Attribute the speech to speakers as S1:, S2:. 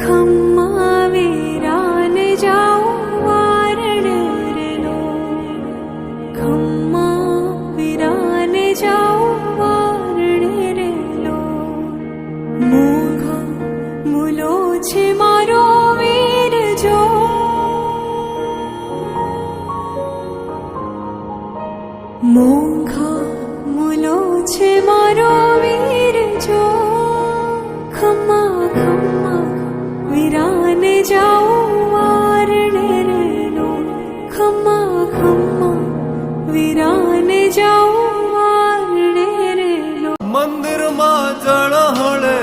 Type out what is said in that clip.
S1: ખમ્મા વીરાને જાઉં વારણે રે લો, ખમ્મા વીરાને જાઉં વારણે રે લો. મોઘા મૂલો છે મારો વીર જો, મોઘા મૂલો છે મારો વીર જો. ખમ્મા ખમ્મા વીરાને જાઉં વારણે રે લો, ખમ્મા ખમ્મા વીરાને જાઉં વારણે રે લો.
S2: મંદિરમાં જળહળે